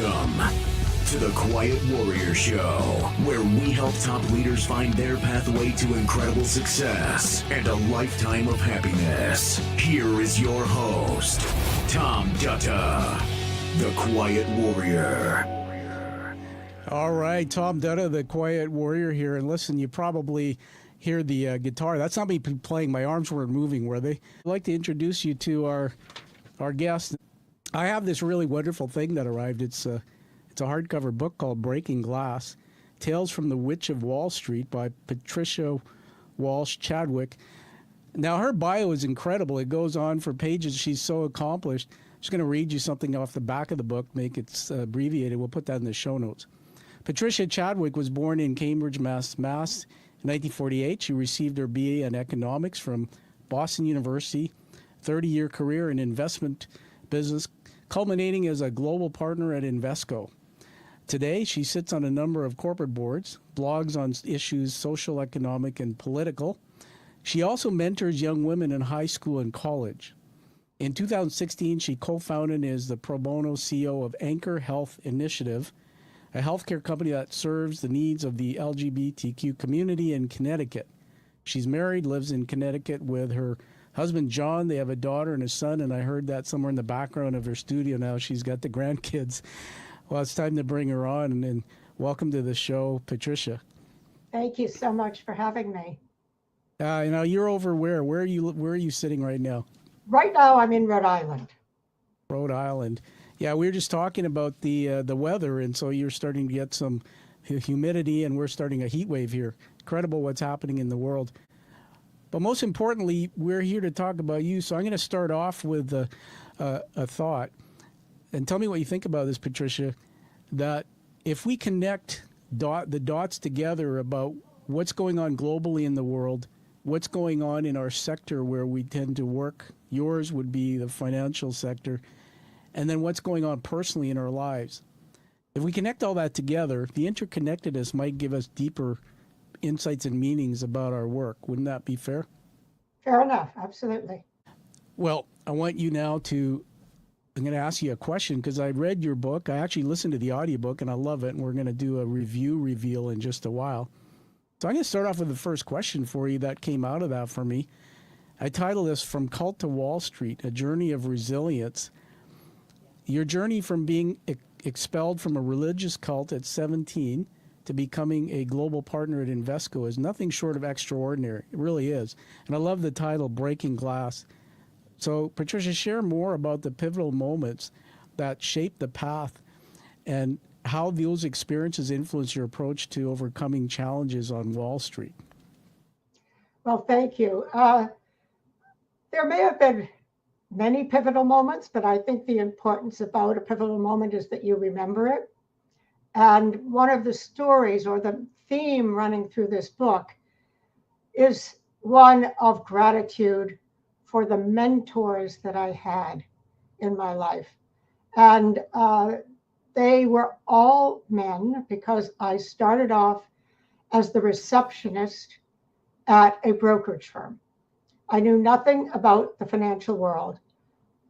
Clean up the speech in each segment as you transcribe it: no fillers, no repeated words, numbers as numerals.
Welcome to the Quiet Warrior Show, where we help top leaders find their pathway to incredible success and a lifetime of happiness. Here is your host, Tom Dutta, the Quiet Warrior. All right, Tom Dutta, the Quiet Warrior here. And listen, you probably hear the guitar. That's not me playing. My arms weren't moving, were they? I'd like to introduce you to our guest. I have this really wonderful thing that arrived. It's a hardcover book called Breaking Glass, Tales from the Witch of Wall Street by Patricia Walsh Chadwick. Now, her bio is incredible. It goes on for pages. She's so accomplished. I'm just going to read you something off the back of the book, make it abbreviated. We'll put that in the show notes. Patricia Chadwick was born in Cambridge, Mass. In 1948. She received her BA in economics from Boston University, 30-year career in investment business, culminating as a global partner at Invesco. Today, she sits on a number of corporate boards, blogs on issues social, economic, and political. She also mentors young women in high school and college. In 2016, she co-founded and is the pro bono CEO of Anchor Health Initiative, a healthcare company that serves the needs of the LGBTQ community in Connecticut. She's married, lives in Connecticut with her husband, John. They have a daughter and a son, and I heard that somewhere in the background of her studio now. She's got the grandkids. Well, it's time to bring her on, and welcome to the show, Patricia. Thank you so much for having me. You're over where? Where are you sitting right now? Right now, I'm in Rhode Island. Rhode Island. Yeah, we were just talking about the weather, and so you're starting to get some humidity, and we're starting a heat wave here. Incredible what's happening in the world. But most importantly, we're here to talk about you. So I'm going to start off with a thought. And tell me what you think about this, Patricia, that if we connect the dots together about what's going on globally in the world, what's going on in our sector where we tend to work, yours would be the financial sector, and then what's going on personally in our lives. If we connect all that together, the interconnectedness might give us deeper insights and meanings about our work. Wouldn't that be fair? Fair enough. Absolutely. Well, I want you now I'm going to ask you a question because I read your book. I actually listened to the audiobook and I love it. And we're going to do a reveal in just a while. So I'm going to start off with the first question for you that came out of that for me. I titled this From Cult to Wall Street, A Journey of Resilience. Your journey from being expelled from a religious cult at 17 to becoming a global partner at Invesco is nothing short of extraordinary. It really is. And I love the title, Breaking Glass. So, Patricia, share more about the pivotal moments that shaped the path and how those experiences influence your approach to overcoming challenges on Wall Street. Well, thank you. There may have been many pivotal moments, but I think the importance about a pivotal moment is that you remember it. And one of the stories or the theme running through this book is one of gratitude for the mentors that I had in my life. And they were all men because I started off as the receptionist at a brokerage firm. I knew nothing about the financial world.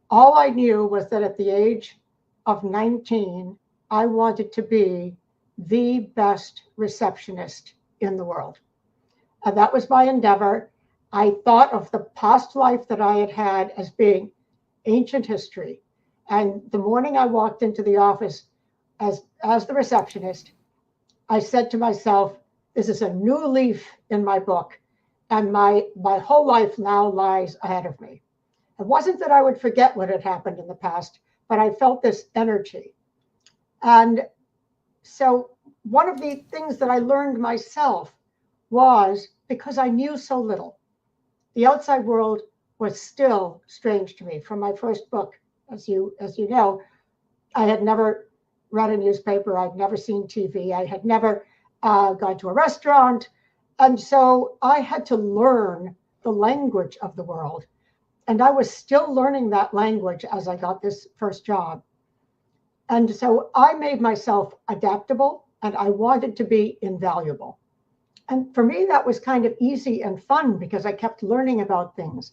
All I knew was that at the age of 19, I wanted to be the best receptionist in the world. And that was my endeavor. I thought of the past life that I had had as being ancient history. And the morning I walked into the office as the receptionist, I said to myself, this is a new leaf in my book, and my whole life now lies ahead of me. It wasn't that I would forget what had happened in the past, but I felt this energy. And so one of the things that I learned myself was, because I knew so little, the outside world was still strange to me. From my first book, as you know, I had never read a newspaper. I'd never seen TV. I had never gone to a restaurant. And so I had to learn the language of the world. And I was still learning that language as I got this first job. And so I made myself adaptable, and I wanted to be invaluable. And for me, that was kind of easy and fun because I kept learning about things.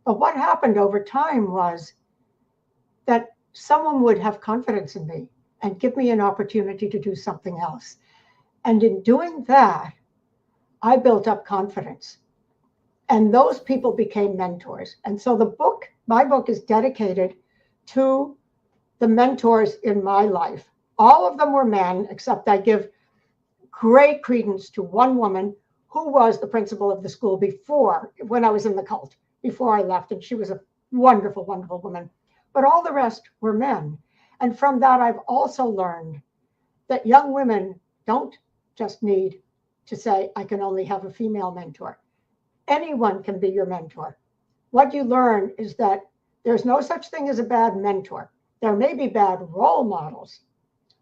But what happened over time was that someone would have confidence in me and give me an opportunity to do something else. And in doing that, I built up confidence. And those people became mentors. And so my book is dedicated to the mentors in my life. All of them were men, except I give great credence to one woman who was the principal of the school when I was in the cult, before I left. And she was a wonderful, wonderful woman. But all the rest were men. And from that, I've also learned that young women don't just need to say, I can only have a female mentor. Anyone can be your mentor. What you learn is that there's no such thing as a bad mentor. There may be bad role models,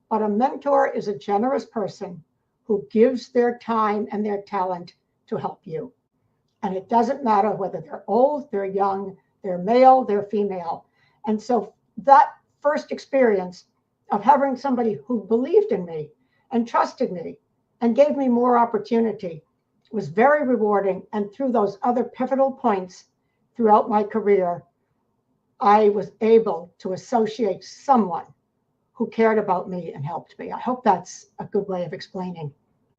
but a mentor is a generous person who gives their time and their talent to help you. And it doesn't matter whether they're old, they're young, they're male, they're female. And so that first experience of having somebody who believed in me and trusted me and gave me more opportunity was very rewarding. And through those other pivotal points throughout my career, I was able to associate someone who cared about me and helped me. I hope that's a good way of explaining.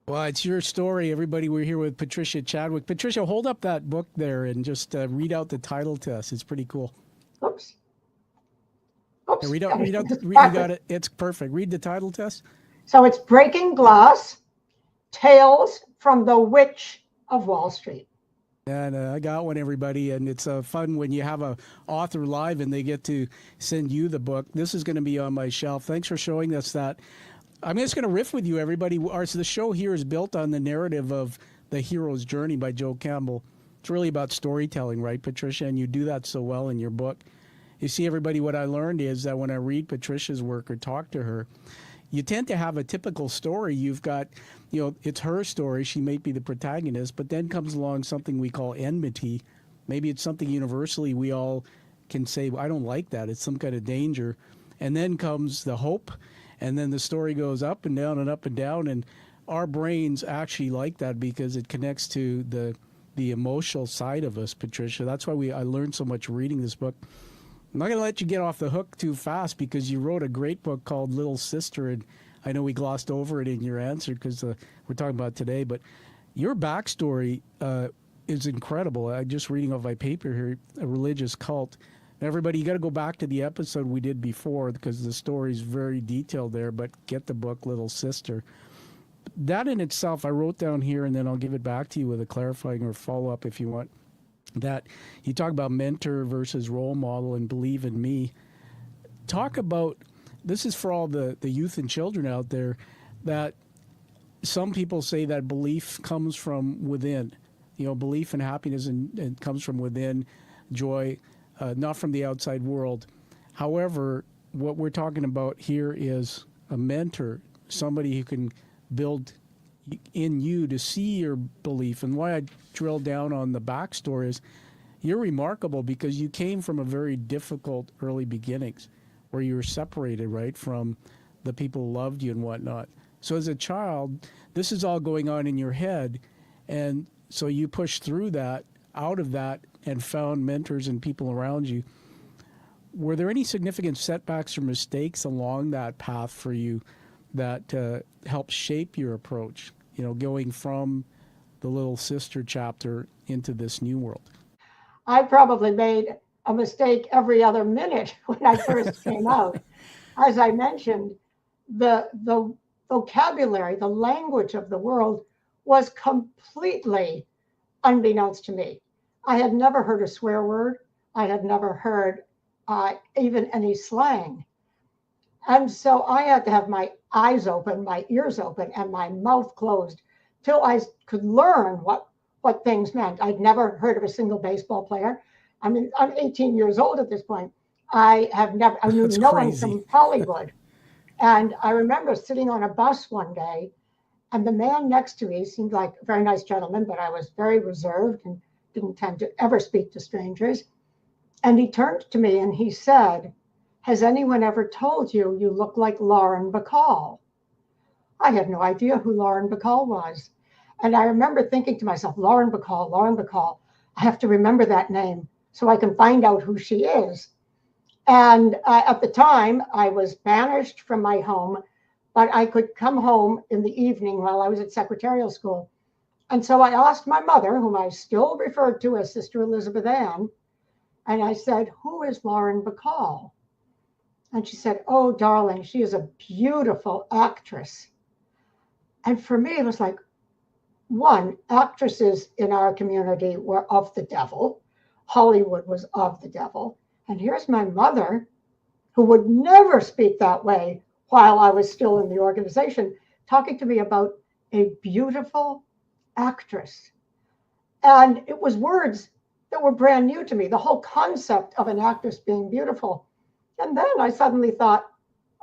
Well, it's your story, everybody. We're here with Patricia Chadwick. Patricia, hold up that book there and just read out the title to us. It's pretty cool. Oops. Read out, you got it. It's perfect. Read the title to us. So it's Breaking Glass, Tales from the Witch of Wall Street. And I got one, everybody, and it's fun when you have a author live and they get to send you the book. This is going to be on my shelf. Thanks for showing us that. I'm just going to riff with you, everybody. The show here is built on the narrative of The Hero's Journey by Joe Campbell. It's really about storytelling, right, Patricia? And you do that so well in your book. You see, everybody, what I learned is that when I read Patricia's work or talk to her, you tend to have a typical story. You've got, it's her story. She may be the protagonist, but then comes along something we call enmity. Maybe it's something universally we all can say, well, I don't like that. It's some kind of danger. And then comes the hope. And then the story goes up and down and up and down. And our brains actually like that because it connects to the emotional side of us, Patricia. That's why I learned so much reading this book. I'm not going to let you get off the hook too fast because you wrote a great book called Little Sister, and I know we glossed over it in your answer because we're talking about today, but your backstory is incredible. I'm just reading off my paper here, a religious cult. Everybody, you got to go back to the episode we did before because the story is very detailed there, but get the book Little Sister. That in itself, I wrote down here, and then I'll give it back to you with a clarifying or follow-up if you want. That you talk about mentor versus role model and believe in me. Talk about, this is for all the youth and children out there, that some people say that belief comes from within. Belief and happiness and comes from within, joy, not from the outside world. However, what we're talking about here is a mentor, somebody who can build in you to see your belief. And why I drill down on the backstory is you're remarkable because you came from a very difficult early beginnings where you were separated, right, from the people who loved you and whatnot. So as a child, this is all going on in your head. And so you pushed through that, out of that, and found mentors and people around you. Were there any significant setbacks or mistakes along that path for you that helped shape your approach, going from the Little Sister chapter into this new world? I probably made a mistake every other minute when I first came out. As I mentioned, the vocabulary, the language of the world was completely unbeknownst to me. I had never heard a swear word. I had never heard even any slang. And so I had to have my eyes open, my ears open, and my mouth closed till I could learn what things meant. I'd never heard of a single baseball player. I mean, I'm 18 years old at this point. I knew no one from Hollywood. And I remember sitting on a bus one day, and the man next to me seemed like a very nice gentleman, but I was very reserved and didn't tend to ever speak to strangers. And he turned to me and he said, "Has anyone ever told you you look like Lauren Bacall?" I had no idea who Lauren Bacall was. And I remember thinking to myself, Lauren Bacall, I have to remember that name so I can find out who she is. And at the time, I was banished from my home, but I could come home in the evening while I was at secretarial school. And so I asked my mother, whom I still referred to as Sister Elizabeth Ann, and I said, "Who is Lauren Bacall?" And she said, "Oh, darling, she is a beautiful actress." And for me, it was like, one, actresses in our community were of the devil. Hollywood was of the devil. And here's my mother, who would never speak that way while I was still in the organization, talking to me about a beautiful actress. And it was words that were brand new to me, the whole concept of an actress being beautiful. And then I suddenly thought,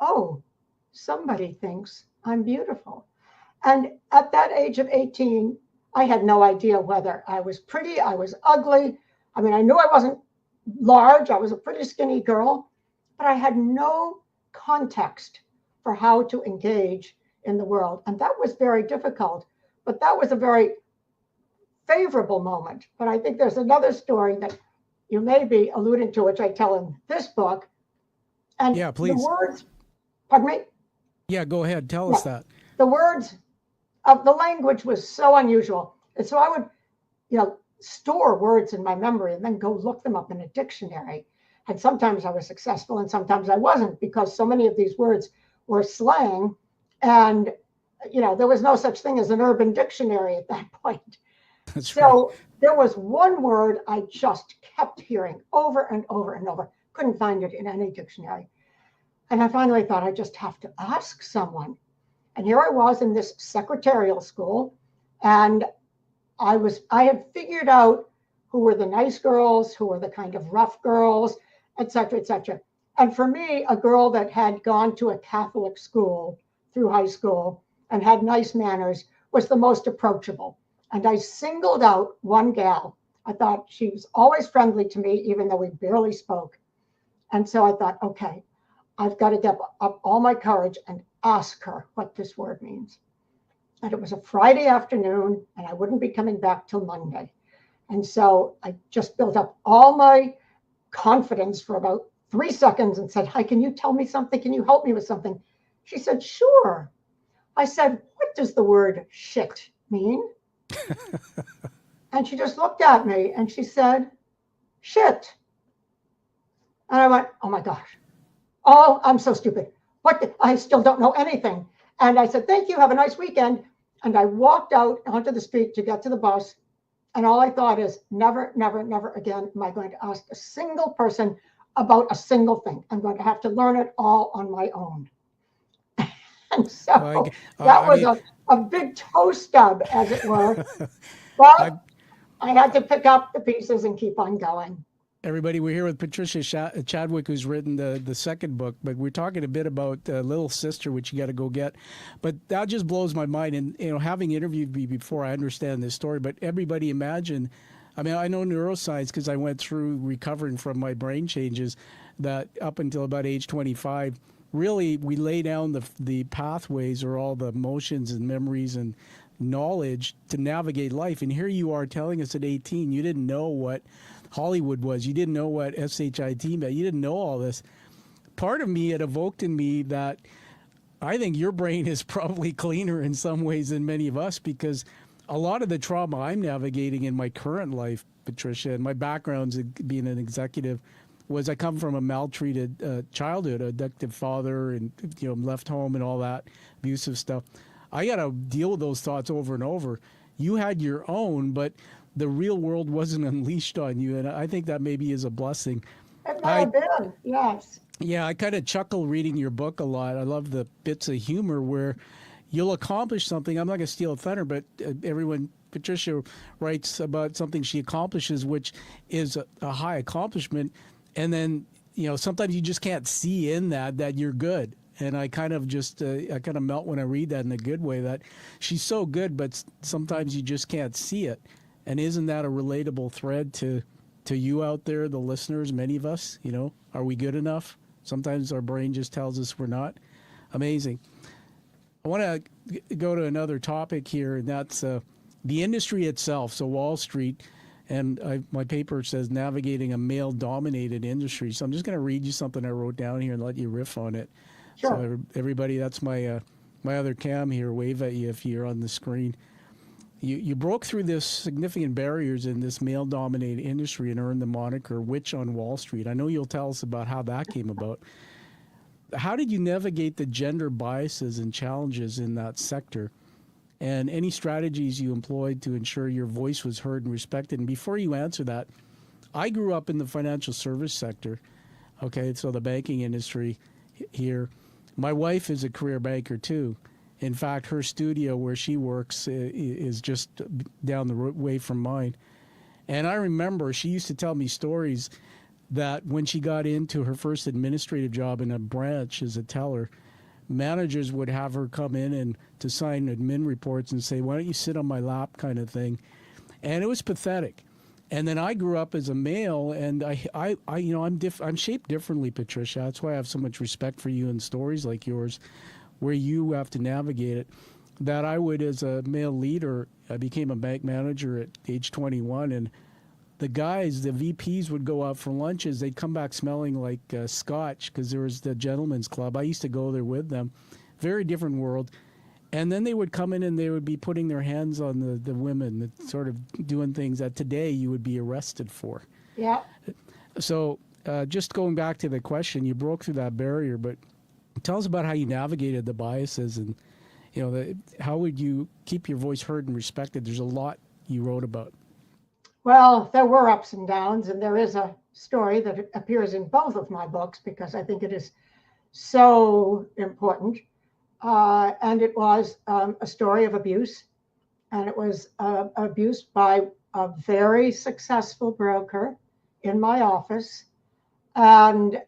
oh, somebody thinks I'm beautiful. And at that age of 18, I had no idea whether I was pretty, I was ugly. I mean, I knew I wasn't large, I was a pretty skinny girl, but I had no context for how to engage in the world. And that was very difficult, but that was a very favorable moment. But I think there's another story that you may be alluding to, which I tell in this book. And yeah, please. The words, pardon me? Yeah, go ahead. Tell us that. The words of the language was so unusual. And so I would, store words in my memory and then go look them up in a dictionary. And sometimes I was successful and sometimes I wasn't, because so many of these words were slang. And, there was no such thing as an urban dictionary at that point. That's so right. There was one word I just kept hearing over and over and over. Couldn't find it in any dictionary. And I finally thought, I just have to ask someone. And here I was in this secretarial school, and I had figured out who were the nice girls, who were the kind of rough girls, et cetera, et cetera. And for me, a girl that had gone to a Catholic school through high school and had nice manners was the most approachable. And I singled out one gal. I thought she was always friendly to me, even though we barely spoke. And so I thought, okay, I've got to get up all my courage and ask her what this word means. And it was a Friday afternoon, and I wouldn't be coming back till Monday. And so I just built up all my confidence for about 3 seconds and said, "Hi, can you tell me something? Can you help me with something?" She said, "Sure." I said, "What does the word shit mean?" And she just looked at me and she said, "Shit." And I went, "Oh my gosh. Oh, I'm so stupid. I still don't know anything." And I said, "Thank you. Have a nice weekend." And I walked out onto the street to get to the bus. And all I thought is, never, never, never again am I going to ask a single person about a single thing. I'm going to have to learn it all on my own. And so that was a big toe stub, as it were. But I had to pick up the pieces and keep on going. Everybody, we're here with Patricia Chadwick, who's written the second book, but we're talking a bit about Little Sister, which you got to go get. But that just blows my mind. And, having interviewed me before, I understand this story, but everybody imagine, I mean, I know neuroscience because I went through recovering from my brain changes, that up until about age 25, really we lay down the pathways or all the emotions and memories and knowledge to navigate life. And here you are telling us at 18, you didn't know what Hollywood was. You didn't know what SHIT meant. You didn't know all this. Part of me, it evoked in me that I think your brain is probably cleaner in some ways than many of us, because a lot of the trauma I'm navigating in my current life, Patricia, and my background's being an executive, was I come from a maltreated childhood, a addictive father, and left home and all that abusive stuff. I got to deal with those thoughts over and over. You had your own, but the real world wasn't unleashed on you, and I think that maybe is a blessing. It might have been, yes. Yeah, I kind of chuckle reading your book a lot. I love the bits of humor where you'll accomplish something. I'm not going to steal thunder, but Patricia writes about something she accomplishes, which is a high accomplishment, and then sometimes you just can't see in that you're good. And I kind of melt when I read that in a good way, that she's so good, but sometimes you just can't see it. And isn't that a relatable thread to you out there, the listeners, many of us? Are we good enough? Sometimes our brain just tells us we're not. Amazing. I want to go to another topic here, and that's the industry itself, so Wall Street. And my paper says navigating a male-dominated industry. So I'm just going to read you something I wrote down here and let you riff on it. Sure. So everybody, that's my other cam here. Wave at you if you're on the screen. You broke through this significant barriers in this male-dominated industry and earned the moniker Witch on Wall Street. I know you'll tell us about how that came about. How did you navigate the gender biases and challenges in that sector? And any strategies you employed to ensure your voice was heard and respected? And before you answer that, I grew up in the financial service sector, okay, so the banking industry here. My wife is a career banker too. In fact, her studio where she works is just down the way from mine. And I remember she used to tell me stories that when she got into her first administrative job in a branch as a teller, managers would have her come in and to sign admin reports and say, "Why don't you sit on my lap," kind of thing. And it was pathetic. And then I grew up as a male, and I'm shaped differently, Patricia. That's why I have so much respect for you and stories like yours, where you have to navigate it. That I would, as a male leader, I became a bank manager at age 21, and the guys, the VPs, would go out for lunches. They'd come back smelling like scotch because there was the gentleman's club. I used to go there with them. Very different world. And then they would come in and they would be putting their hands on the women, sort of doing things that today you would be arrested for. Yeah. So just going back to the question, you broke through that barrier, but tell us about how you navigated the biases and, how would you keep your voice heard and respected? There's a lot you wrote about. Well, there were ups and downs, and there is a story that appears in both of my books because I think it is so important. And it was a story of abuse, and it was abuse by a very successful broker in my office. And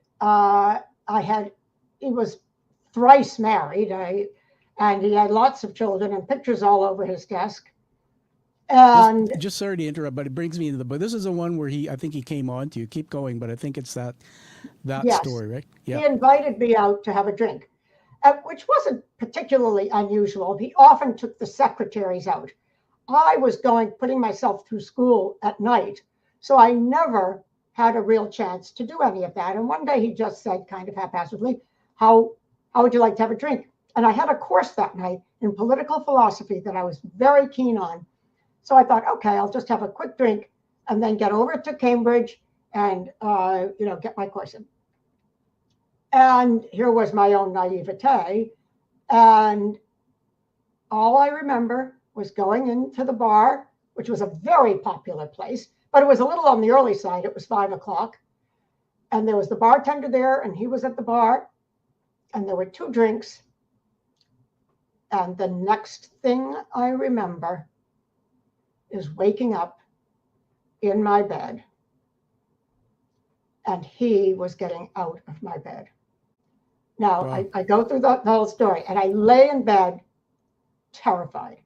he was thrice married, and he had lots of children and pictures all over his desk. And just sorry to interrupt, but it brings me into the book. This is the one where I think he came on to you. Keep going, but I think it's that yes, story, right? Yeah. He invited me out to have a drink, which wasn't particularly unusual. He often took the secretaries out. I was putting myself through school at night, so I never had a real chance to do any of that. And one day he just said, kind of haphazardly, how would you like to have a drink? And I had a course that night in political philosophy that I was very keen on. So I thought, okay, I'll just have a quick drink and then get over to Cambridge and, get my course in. And here was my own naivete. And all I remember was going into the bar, which was a very popular place, but it was a little on the early side. It was 5 o'clock. And there was the bartender there, and he was at the bar. And there were 2 drinks. And the next thing I remember is waking up in my bed, and he was getting out of my bed. Now, wow. I go through the whole story, and I lay in bed terrified,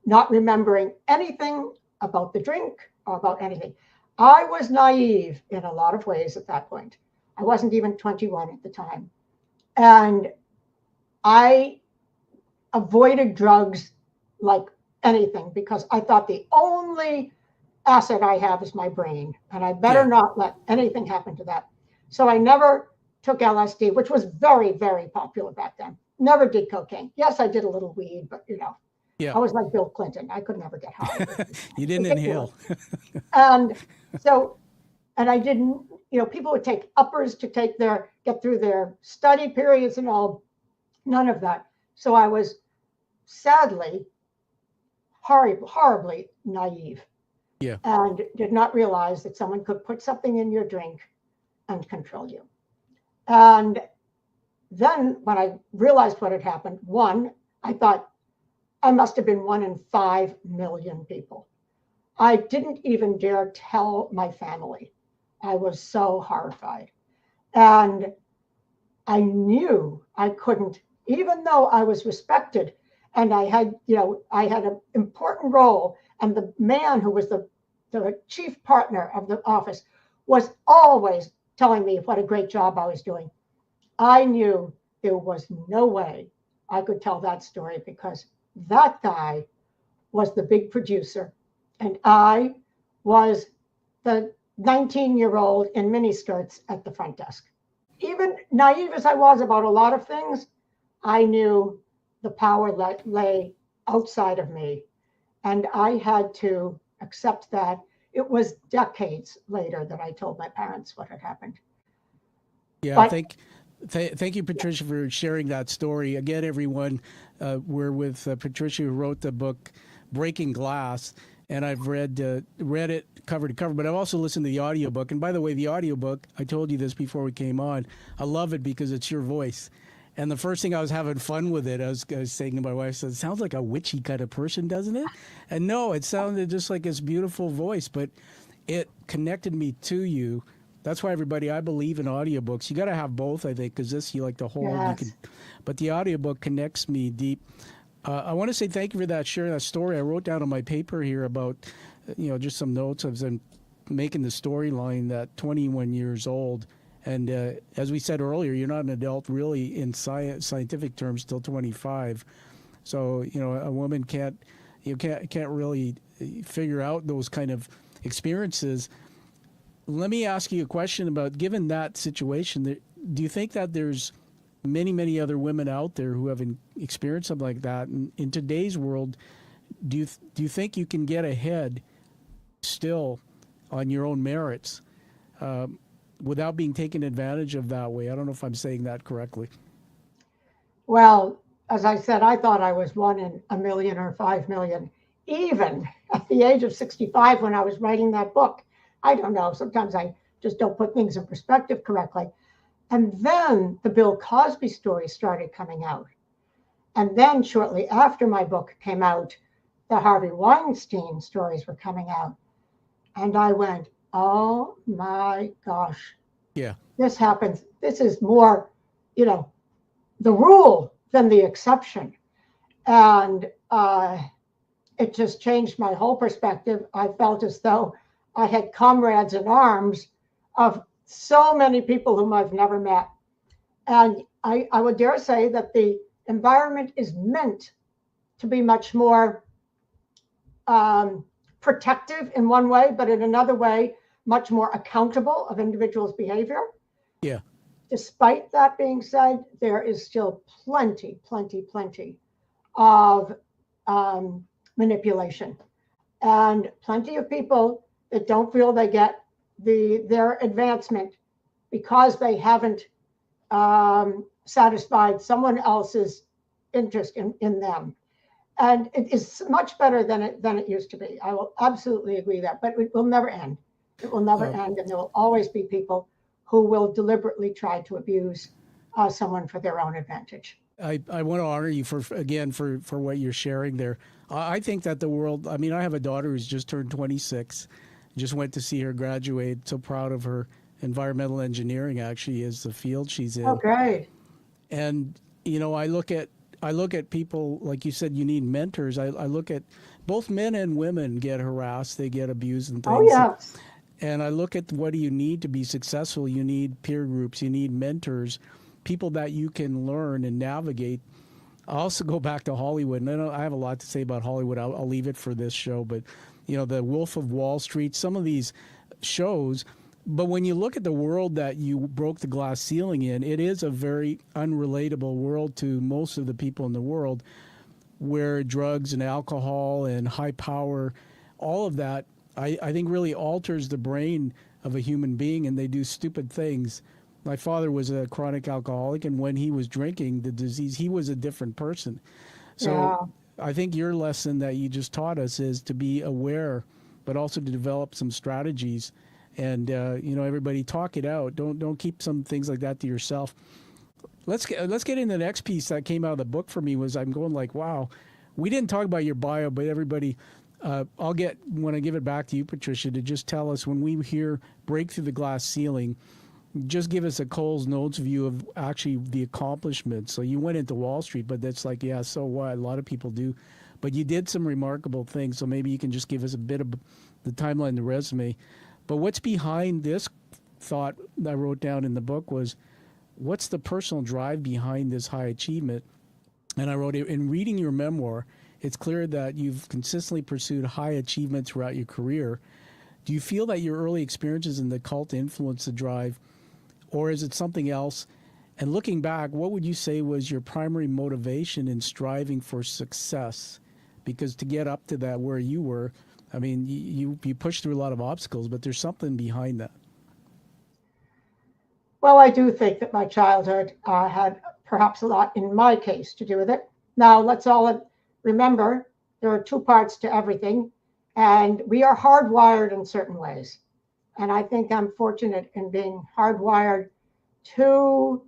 not remembering anything about the drink or about anything. I was naive in a lot of ways at that point. I wasn't even 21 at the time. And I avoided drugs like anything because I thought the only asset I have is my brain, and I better not let anything happen to that. So I never took LSD, which was very, very popular back then. Never did cocaine. Yes, I did a little weed, but I was like Bill Clinton. I could never get high. You didn't inhale. And I didn't, people would take uppers to get through their study periods and all, none of that. So I was sadly horribly naive, and did not realize that someone could put something in your drink and control you. And then when I realized what had happened, I thought I must have been 1 in 5 million people. I didn't even dare tell my family. I was so horrified. And I knew I couldn't, even though I was respected, and I had an important role, and the man who was the chief partner of the office was always telling me what a great job I was doing. I knew there was no way I could tell that story because that guy was the big producer, and I was the 19-year-old in miniskirts at the front desk. Even naive as I was about a lot of things, I knew the power that lay outside of me. And I had to accept that. It was decades later that I told my parents what had happened. Yeah, But, thank you, Patricia, for sharing that story. Again, everyone, we're with Patricia, who wrote the book Breaking Glass, and I've read it cover to cover, but I've also listened to the audiobook. And by the way, the audiobook, I told you this before we came on, I love it because it's your voice. And the first thing, I was having fun with it. I was saying to my wife, I said, it sounds like a witchy kind of person, doesn't it? And no, it sounded just like this beautiful voice, but it connected me to you. That's why, everybody, I believe in audiobooks. You got to have both, I think, because this you like to hold. yes. But the audiobook connects me deep. I want to say thank you for that, sharing that story. I wrote down on my paper here about, just some notes. I was making the storyline that 21 years old. And as we said earlier, you're not an adult really in scientific terms till 25. So, a woman can't really figure out those kind of experiences. Let me ask you a question about, given that situation, do you think that there's many, many other women out there who have experienced something like that? And in today's world, do you think you can get ahead still on your own merits without being taken advantage of that way? I don't know if I'm saying that correctly. Well, as I said, I thought I was 1 in a million or 5 million, even at the age of 65 when I was writing that book. I don't know. Sometimes I just don't put things in perspective correctly. And then the Bill Cosby story started coming out. And then shortly after my book came out, the Harvey Weinstein stories were coming out. And I went, oh my gosh. Yeah. This happens. This is more, the rule than the exception. And it just changed my whole perspective. I felt as though I had comrades in arms of so many people whom I've never met. And I would dare say that the environment is meant to be much more protective in one way, but in another way, much more accountable of individuals' behavior. Yeah. Despite that being said, there is still plenty of manipulation, and plenty of people that don't feel they get their advancement because they haven't satisfied someone else's interest in them. And it is much better than it used to be. I will absolutely agree that, but it will never end. It will never end, and there will always be people who will deliberately try to abuse someone for their own advantage. I want to honor you for what you're sharing there. I think that the world, I have a daughter who's just turned 26, just went to see her graduate. So proud of her. Environmental engineering actually is the field she's in. Oh, great. And, I look at people, like you said, you need mentors. I look at both men and women get harassed, they get abused and things. Oh, yes. And I look at what do you need to be successful? You need peer groups, you need mentors, people that you can learn and navigate. I also go back to Hollywood, and I have a lot to say about Hollywood. I'll leave it for this show, but the Wolf of Wall Street, some of these shows. But when you look at the world that you broke the glass ceiling in, it is a very unrelatable world to most of the people in the world, where drugs and alcohol and high power, all of that, I think really alters the brain of a human being, and they do stupid things. My father was a chronic alcoholic, and when he was drinking the disease, he was a different person. So yeah. I think your lesson that you just taught us is to be aware, but also to develop some strategies. And everybody talk it out. Don't keep some things like that to yourself. Let's get into the next piece that came out of the book for me. Was I'm going like, wow, we didn't talk about your bio, but everybody, when I give it back to you, Patricia, to just tell us when we hear break through the glass ceiling, just give us a Cole's Notes view of actually the accomplishments. So you went into Wall Street, but that's like, yeah, so what? A lot of people do. But you did some remarkable things. So maybe you can just give us a bit of the timeline, the resume. But what's behind this thought that I wrote down in the book was, what's the personal drive behind this high achievement? And I wrote, in reading your memoir, it's clear that you've consistently pursued high achievement throughout your career. Do you feel that your early experiences in the cult influenced the drive, or is it something else? And looking back, what would you say was your primary motivation in striving for success? Because to get up to that where you were, I mean, you pushed through a lot of obstacles, but there's something behind that. Well, I do think that my childhood had perhaps a lot, in my case, to do with it. Now, let's all remember there are two parts to everything, and we are hardwired in certain ways. And I think I'm fortunate in being hardwired to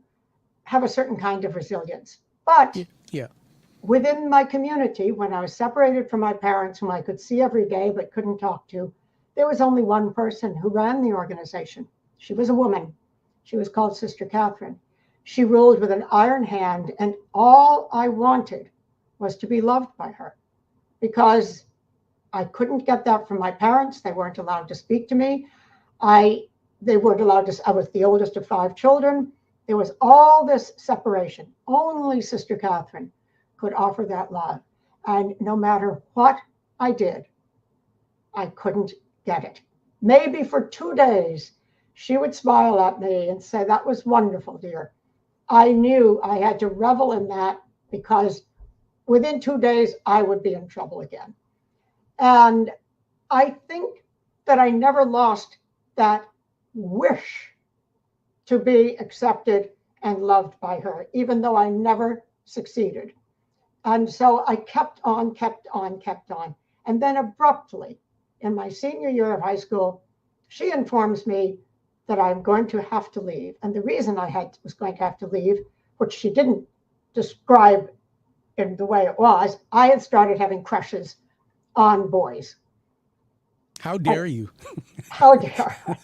have a certain kind of resilience. But yeah, within my community, when I was separated from my parents, whom I could see every day but couldn't talk to, there was only one person who ran the organization. She was a woman. She was called Sister Catherine. She ruled with an iron hand, and all I wanted was to be loved by her, because I couldn't get that from my parents. They weren't allowed to speak to me. They weren't allowed to. I was the oldest of 5 children. There was all this separation. Only Sister Catherine could offer that love. And no matter what I did, I couldn't get it. Maybe for 2 days, she would smile at me and say, "That was wonderful, dear." I knew I had to revel in that, because within 2 days, I would be in trouble again. And I think that I never lost that wish to be accepted and loved by her, even though I never succeeded. And so I kept on. And then abruptly, in my senior year of high school, she informs me that I'm going to have to leave. And the reason I was going to have to leave, which she didn't describe in the way it was, I had started having crushes on boys. How dare you? How dare I?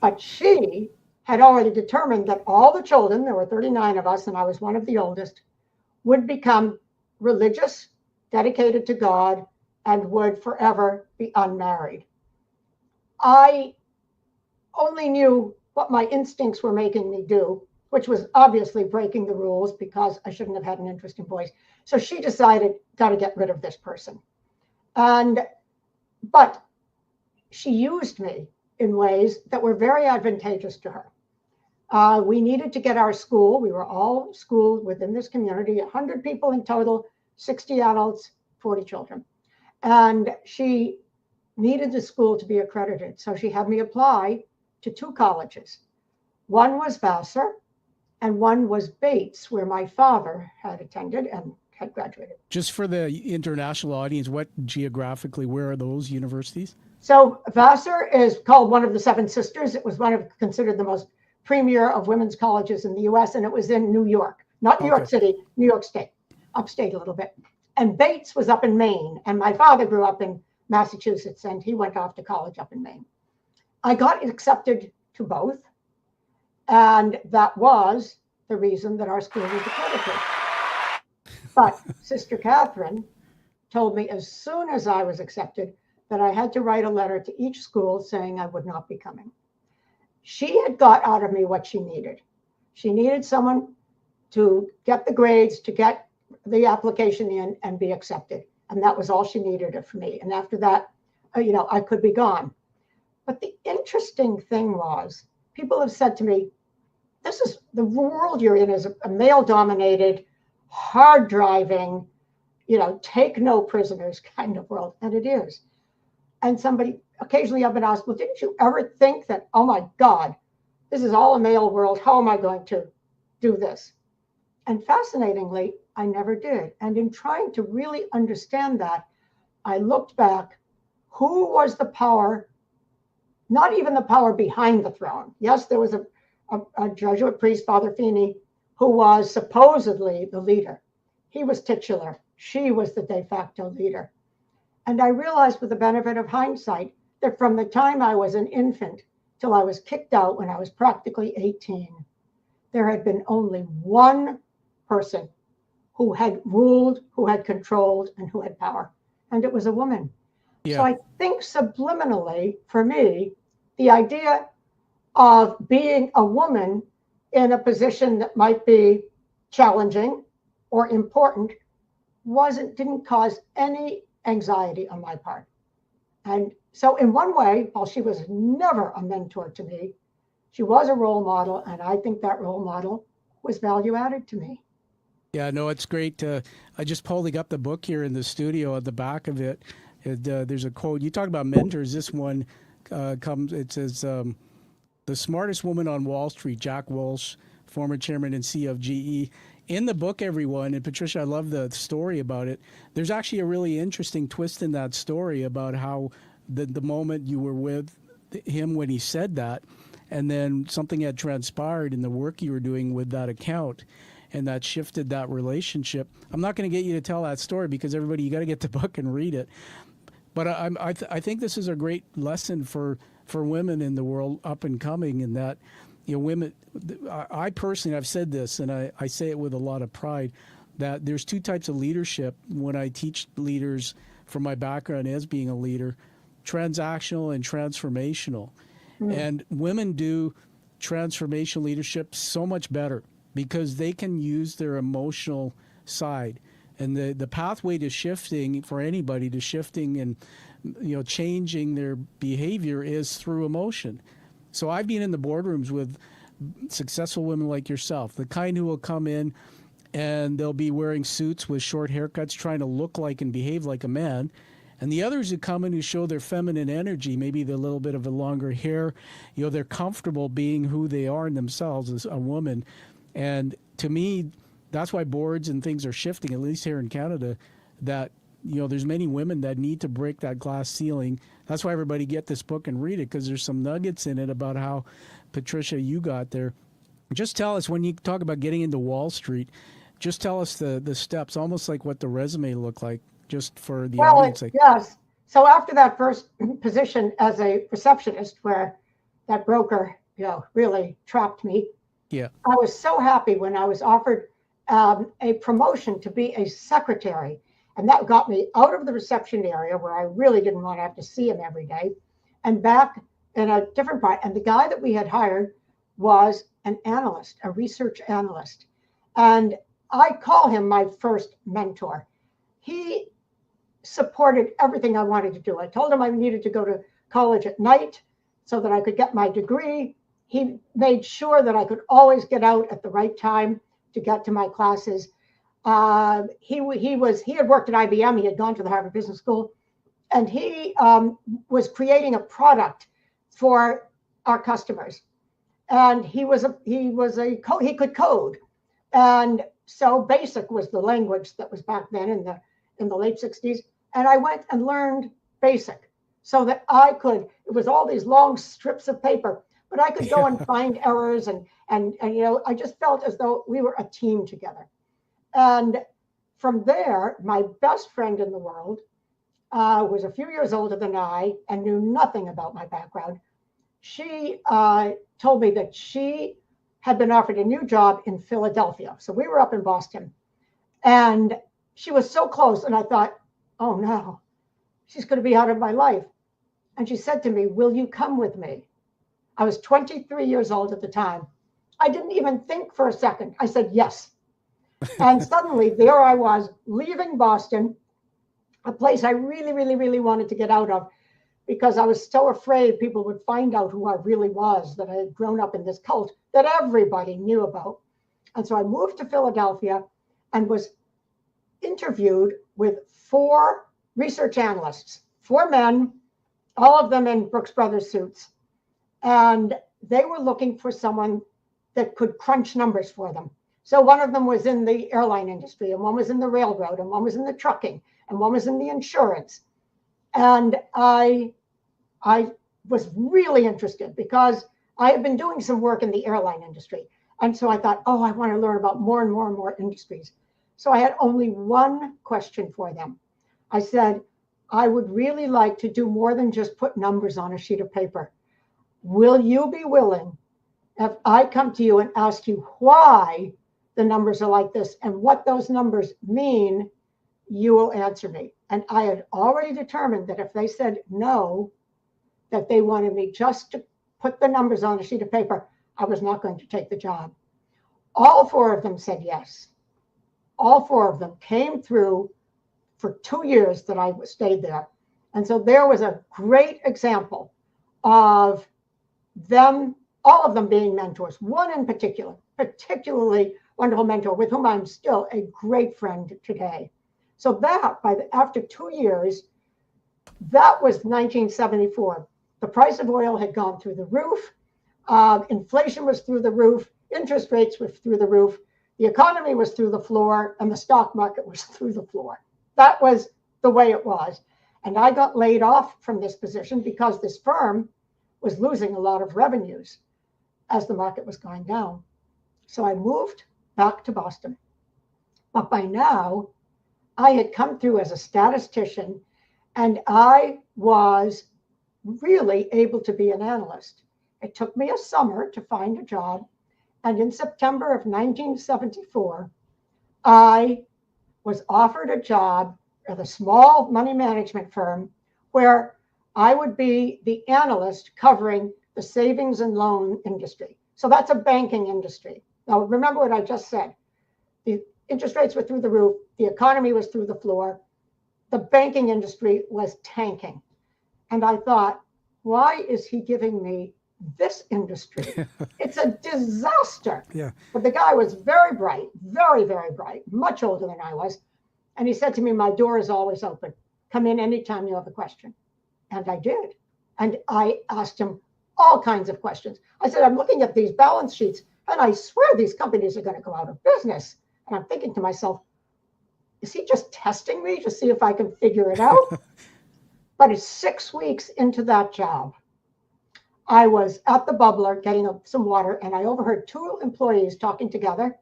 But she had already determined that all the children, there were 39 of us, and I was one of the oldest, would become religious, dedicated to God, and would forever be unmarried. I only knew what my instincts were making me do, which was obviously breaking the rules, because I shouldn't have had an interest in boys. So she decided, got to get rid of this person. But she used me in ways that were very advantageous to her. We needed to get our school. We were all schooled within this community, 100 people in total, 60 adults, 40 children. And she needed the school to be accredited. So she had me apply to 2 colleges. One was Vassar, and one was Bates, where my father had attended and had graduated. Just for the international audience, what geographically, where are those universities? So Vassar is called one of the 7 sisters. It was considered the most premier of women's colleges in the US, and it was in New York, not New York City, New York State, upstate a little bit. And Bates was up in Maine, and my father grew up in Massachusetts, and he went off to college up in Maine. I got accepted to both, and that was the reason that our school was accredited. But Sister Catherine told me as soon as I was accepted that I had to write a letter to each school saying I would not be coming. She had got out of me what she needed. She needed someone to get the grades, to get the application in and be accepted. And that was all she needed for me. And after that, I could be gone. But the interesting thing was, people have said to me, this is the world you're in is a male-dominated, hard-driving, take no prisoners kind of world. And it is. And occasionally I've been asked, well, didn't you ever think that, oh my God, this is all a male world. How am I going to do this? And fascinatingly, I never did. And in trying to really understand that, I looked back, who was the power, not even the power behind the throne. Yes, there was a Jesuit priest, Father Feeney, who was supposedly the leader. He was titular. She was the de facto leader. And I realized with the benefit of hindsight that from the time I was an infant till I was kicked out when I was practically 18, there had been only one person who had ruled, who had controlled, and who had power. And it was a woman. Yeah. So I think subliminally, for me, the idea of being a woman in a position that might be challenging or important didn't cause any anxiety on my part. And So in one way, while she was never a mentor to me, she was a role model, and I think that role model was value added to me. Yeah, no, it's great. I just pulling up the book here in the studio at the back of it. There's a quote. You talk about mentors. This one comes, it says, the smartest woman on Wall Street, Jack Walsh, former chairman and CEO of GE. In the book, everyone, and Patricia, I love the story about it. There's actually a really interesting twist in that story about how the moment you were with him when he said that, and then something had transpired in the work you were doing with that account, and that shifted that relationship. I'm not going to get you to tell that story because everybody, you got to get the book and read it. But I think this is a great lesson for women in the world up and coming, in that, women, I personally, I've said this, and I say it with a lot of pride, that there's two types of leadership when I teach leaders from my background as being a leader: transactional and transformational. And women do transformational leadership so much better because they can use their emotional side. And the pathway to shifting, for anybody to shifting and changing their behavior, is through emotion. So I've been in the boardrooms with successful women like yourself, the kind who will come in and they'll be wearing suits with short haircuts, trying to look like and behave like a man. And the others who come in who show their feminine energy, maybe the little bit of a longer hair, they're comfortable being who they are in themselves as a woman. And to me, that's why boards and things are shifting, at least here in Canada, that, there's many women that need to break that glass ceiling. That's why everybody get this book and read it, because there's some nuggets in it about how, Patricia, you got there. Just tell us, when you talk about getting into Wall Street, just tell us the steps, almost like what the resume looked like, just for the audience. Yes. So after that first position as a receptionist, where that broker, really trapped me, yeah, I was so happy when I was offered a promotion to be a secretary. And that got me out of the reception area, where I really didn't want to have to see him every day, and back in a different part. And the guy that we had hired was an analyst, a research analyst. And I call him my first mentor. He supported everything I wanted to do. I told him I needed to go to college at night so that I could get my degree. He made sure that I could always get out at the right time to get to my classes. He had worked at IBM. He had gone to the Harvard Business School, and he was creating a product for our customers. And he could code, and so BASIC was the language that was back then in the late 60s. And I went and learned BASIC so that it was all these long strips of paper, but I could go and find errors, and I just felt as though we were a team together. And from there, my best friend in the world was a few years older than I and knew nothing about my background. She told me that she had been offered a new job in Philadelphia. So we were up in Boston, and she was so close. And I thought, oh no, she's going to be out of my life. And she said to me, will you come with me? I was 23 years old at the time. I didn't even think for a second. I said yes. And suddenly there I was, leaving Boston, a place I really, really, really wanted to get out of, because I was so afraid people would find out who I really was, that I had grown up in this cult that everybody knew about. And so I moved to Philadelphia and was interviewed with 4 research analysts, 4 men, all of them in Brooks Brothers suits. And they were looking for someone that could crunch numbers for them. So one of them was in the airline industry, and one was in the railroad, and one was in the trucking, and one was in the insurance. And I was really interested because I had been doing some work in the airline industry. And so I thought, I want to learn about more and more and more industries. So I had only one question for them. I said, I would really like to do more than just put numbers on a sheet of paper. Will you be willing, if I come to you and ask you why the numbers are like this and what those numbers mean, you will answer me? And I had already determined that if they said no, that they wanted me just to put the numbers on a sheet of paper, I was not going to take the job. All 4 of them said yes. All 4 of them came through for 2 years that I stayed there. And so there was a great example of them, all of them being mentors. One in particular, particularly wonderful mentor with whom I'm still a great friend today. So that after 2 years, that was 1974. The price of oil had gone through the roof. Inflation was through the roof. Interest rates were through the roof. The economy was through the floor, and the stock market was through the floor. That was the way it was. And I got laid off from this position because this firm was losing a lot of revenues as the market was going down. So I moved back to Boston. But by now, I had come through as a statistician, and I was really able to be an analyst. It took me a summer to find a job. And in September of 1974, I was offered a job at a small money management firm where I would be the analyst covering the savings and loan industry. So that's a banking industry. Now, remember what I just said. The interest rates were through the roof. The economy was through the floor. The banking industry was tanking. And I thought, why is he giving me this industry? It's a disaster. Yeah. But the guy was very bright, very, very bright, much older than I was. And he said to me, my door is always open. Come in anytime you have a question. And I did. And I asked him all kinds of questions. I said, I'm looking at these balance sheets, and I swear these companies are going to go out of business. And I'm thinking to myself, is he just testing me to see if I can figure it out? But it's 6 weeks into that job. I was at the bubbler getting some water, and I overheard two employees talking together.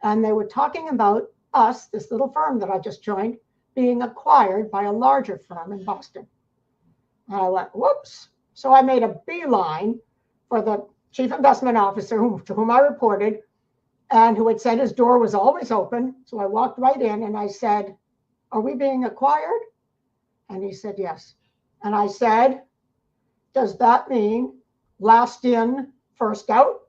And they were talking about us, this little firm that I just joined, being acquired by a larger firm in Boston. And I went, whoops. So I made a beeline for the chief investment officer to whom I reported, and who had said his door was always open. So I walked right in and I said, are we being acquired? And he said, yes. And I said, does that mean last in, first out?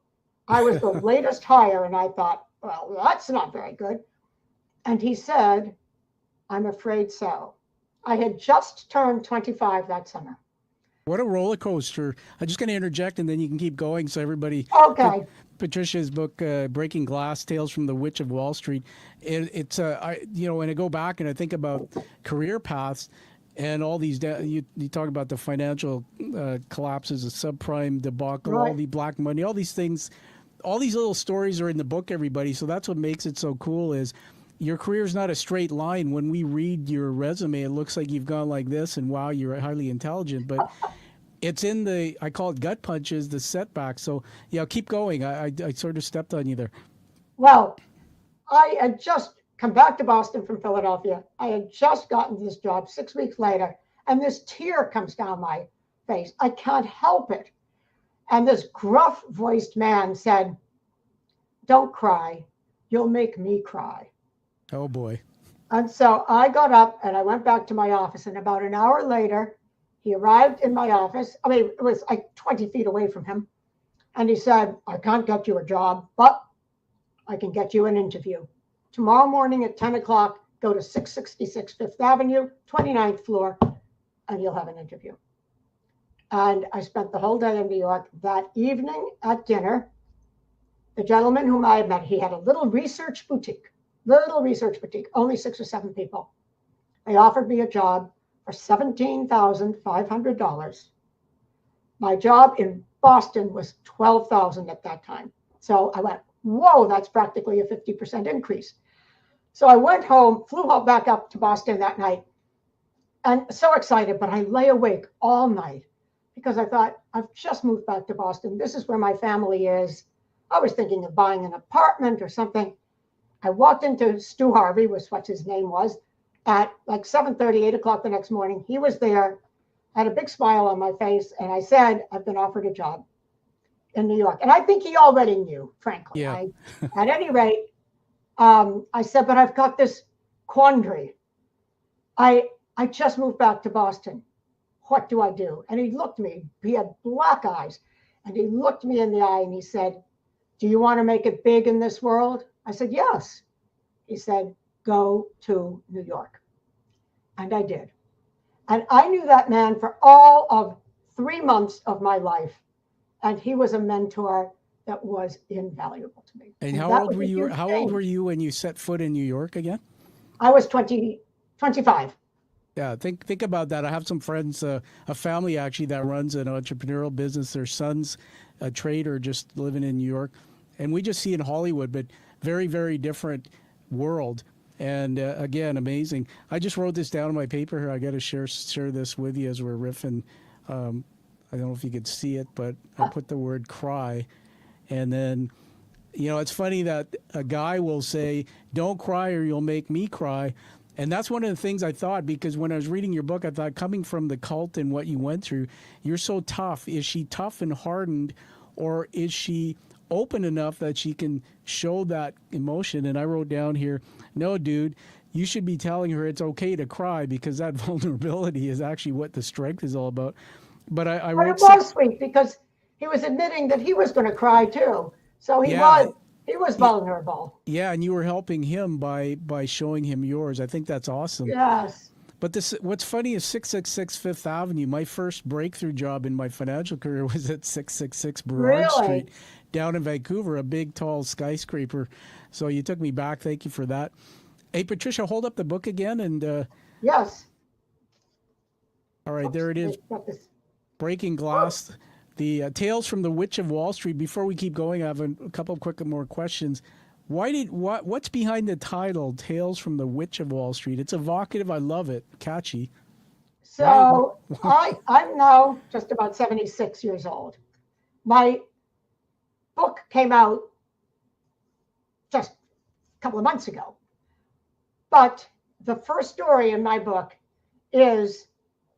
I was the latest hire, and I thought, well, that's not very good. And he said, I'm afraid so. I had just turned 25 that summer. What a roller coaster. I'm just going to interject, and then you can keep going. So everybody, okay. Patricia's book, Breaking Glass, Tales from the Witch of Wall Street. It's when I go back and I think about career paths and all these, you talk about the financial collapses, the subprime debacle, right. all the black money, all these things, all these little stories are in the book, everybody. So that's what makes it so cool is your career is not a straight line. When we read your resume, it looks like you've gone like this and wow, you're highly intelligent, but it's in the, I call it gut punches, the setbacks. So yeah, keep going. I sort of stepped on you there. Well, I had just come back to Boston from Philadelphia. I had just gotten this job 6 weeks later, and this tear comes down my face. I can't help it. And this gruff voiced man said, don't cry. You'll make me cry. Oh boy. And so I got up and I went back to my office, and about an hour later, he arrived in my office. I mean, it was like 20 feet away from him. And he said, I can't get you a job, but I can get you an interview. Tomorrow morning at 10 o'clock, go to 666 Fifth Avenue, 29th floor, and you'll have an interview. And I spent the whole day in New York. That evening at dinner, the gentleman whom I had met, he had a little research boutique, only 6 or 7 people. They offered me a job for $17,500. My job in Boston was $12,000 at that time. So I went, whoa, that's practically a 50% increase. So I went home, flew back up to Boston that night, and so excited, but I lay awake all night because I thought, I've just moved back to Boston. This is where my family is. I was thinking of buying an apartment or something. I walked into Stu Harvey, was what his name was, at like 7:30, 8 o'clock the next morning. He was there, had a big smile on my face, and I said, I've been offered a job in New York. And I think he already knew, frankly. Yeah. At any rate, I said, but I've got this quandary. I just moved back to Boston. What do I do? And he looked at me. He had black eyes. And he looked me in the eye and he said, do you want to make it big in this world? I said, yes. He said, go to New York. And I did. And I knew that man for all of 3 months of my life. And he was a mentor that was invaluable to me. And that how old was were a you? huge How thing. old were you when you set foot in New York again? I was 25. Yeah, think about that. I have some friends, a family actually that runs an entrepreneurial business. Their son's a trader, just living in New York, and we just see in Hollywood, but very, very different world. And again, amazing. I just wrote this down on my paper here. I got to share this with you as we're riffing. I don't know if you could see it, but I put the word cry, and then. You know, it's funny that a guy will say, "Don't cry or you'll make me cry." And that's one of the things I thought, because when I was reading your book, I thought, coming from the cult and what you went through, you're so tough. Is she tough and hardened, or is she open enough that she can show that emotion? And I wrote down here, no, dude, you should be telling her it's okay to cry, because that vulnerability is actually what the strength is all about. But I But wrote... it was sweet because he was admitting that he was going to cry too. So he was vulnerable. Yeah, and you were helping him by showing him yours. I think that's awesome. Yes. But what's funny is 666 Fifth Avenue. My first breakthrough job in my financial career was at 666 Burrard Street down in Vancouver, a big, tall skyscraper. So you took me back. Thank you for that. Hey, Patricia, hold up the book again. And yes. All right, there it is. Breaking Glass. The Tales from the Witch of Wall Street. Before we keep going, I have a couple quick more questions. What's behind the title, Tales from the Witch of Wall Street? It's evocative. I love it. Catchy. So I'm now just about 76 years old. My book came out just a couple of months ago. But the first story in my book is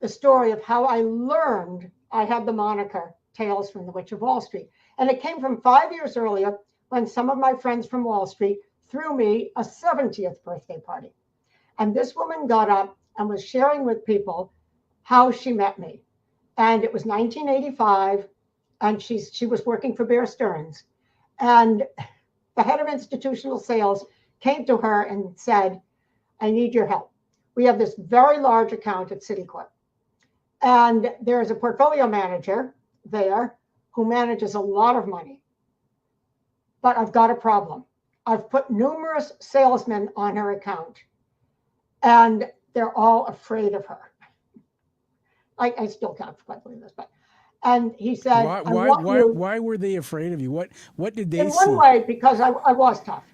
the story of how I learned I had the moniker Tales from the Witch of Wall Street. And it came from 5 years earlier when some of my friends from Wall Street threw me a 70th birthday party. And this woman got up and was sharing with people how she met me. And it was 1985, and she was working for Bear Stearns. And the head of institutional sales came to her and said, "I need your help. We have this very large account at Citicorp. And there is a portfolio manager there who manages a lot of money. But I've got a problem. I've put numerous salesmen on her account, and they're all afraid of her." I still can't quite believe this, but and he said, why were they afraid of you? What did they see? In one way, because I was tough.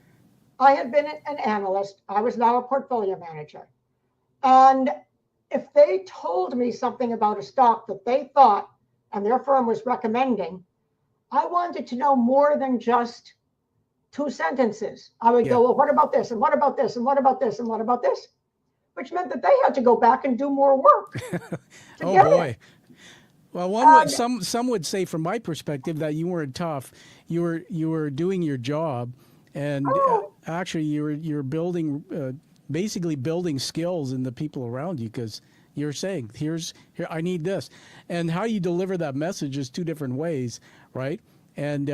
I had been an analyst. I was now a portfolio manager. And if they told me something about a stock that they thought and their firm was recommending, I wanted to know more than just 2 sentences. I would go, well, what about this? And what about this? And what about this? And what about this? Which meant that they had to go back and do more work. Oh, boy. Well, some would say, from my perspective, that you weren't tough. You were doing your job, and actually you're building, basically building skills in the people around you, because you're saying, here, I need this. And how you deliver that message is 2 different ways, right? And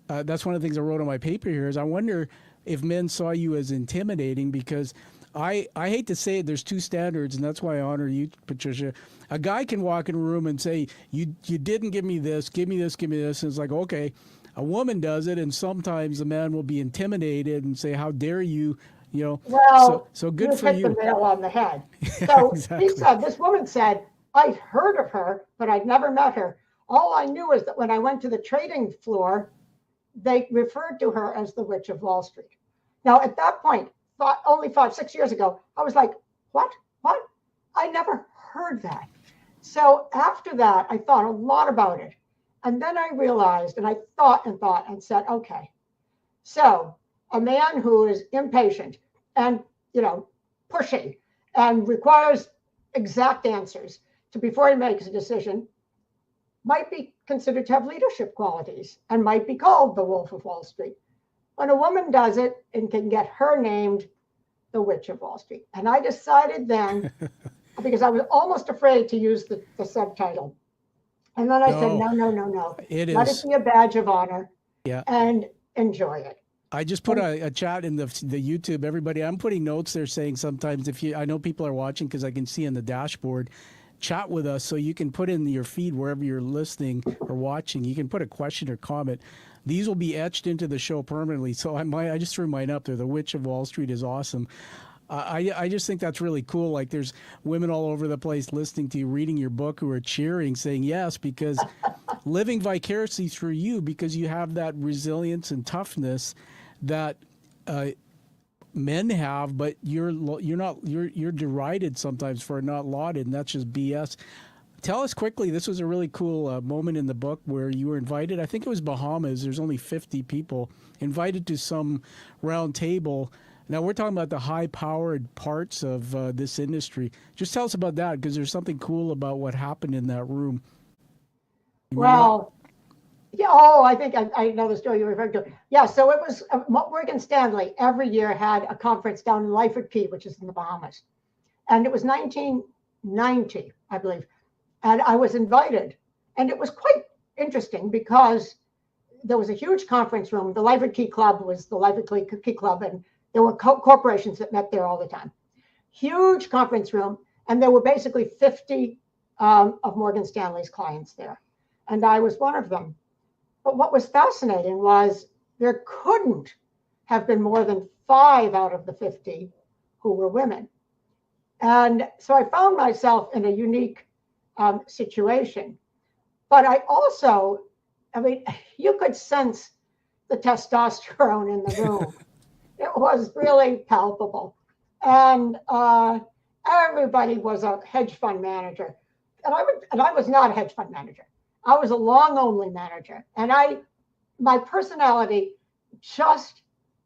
that's one of the things I wrote on my paper here is I wonder if men saw you as intimidating, because I hate to say it, there's 2 standards, and that's why I honor you, Patricia. A guy can walk in a room and say, you didn't give me this, give me this, give me this. And it's like, okay. A woman does it, and sometimes a man will be intimidated and say, how dare you, you know. Well, so good for you. You hit the nail on the head. So exactly. This woman said, I'd heard of her, but I'd never met her. All I knew is that when I went to the trading floor, they referred to her as the Witch of Wall Street. Now, at that point, only 6 years ago, I was like, what? I never heard that. So after that, I thought a lot about it. And then I realized, and I thought and said, okay, so a man who is impatient and, pushy and requires exact answers before he makes a decision might be considered to have leadership qualities and might be called the Wolf of Wall Street. When a woman does it and can get her named the Witch of Wall Street. And I decided then, because I was almost afraid to use the subtitle. And then I said, no. Let it be a badge of honor and enjoy it. I just put a chat in the YouTube. Everybody, I'm putting notes there saying sometimes I know people are watching because I can see in the dashboard. chat with us. So you can put in your feed wherever you're listening or watching. You can put a question or comment. These will be etched into the show permanently. So I just threw mine up there. The Witch of Wall Street is awesome. I just think that's really cool. Like there's women all over the place listening to you, reading your book, who are cheering, saying yes, because living vicariously through you, because you have that resilience and toughness that men have, but you're derided sometimes for not lauded, and that's just BS. Tell us quickly, this was a really cool moment in the book where you were invited, I think it was Bahamas, there's only 50 people, invited to some round table. Now, we're talking about the high-powered parts of this industry. Just tell us about that, because there's something cool about what happened in that room. Well, yeah, oh, I think I know the story you're referring to. Yeah, so it was Morgan Stanley every year had a conference down in Lyford Key, which is in the Bahamas. And it was 1990, I believe. And I was invited. And it was quite interesting because there was a huge conference room. The Lyford Key Club was the Lyford Key Club, and there were corporations that met there all the time. Huge conference room, and there were basically 50 of Morgan Stanley's clients there. And I was one of them. But what was fascinating was there couldn't have been more than 5 out of the 50 who were women. And so I found myself in a unique situation. But I also, you could sense the testosterone in the room. It was really palpable. And everybody was a hedge fund manager. And I was not a hedge fund manager. I was a long only manager. And my personality just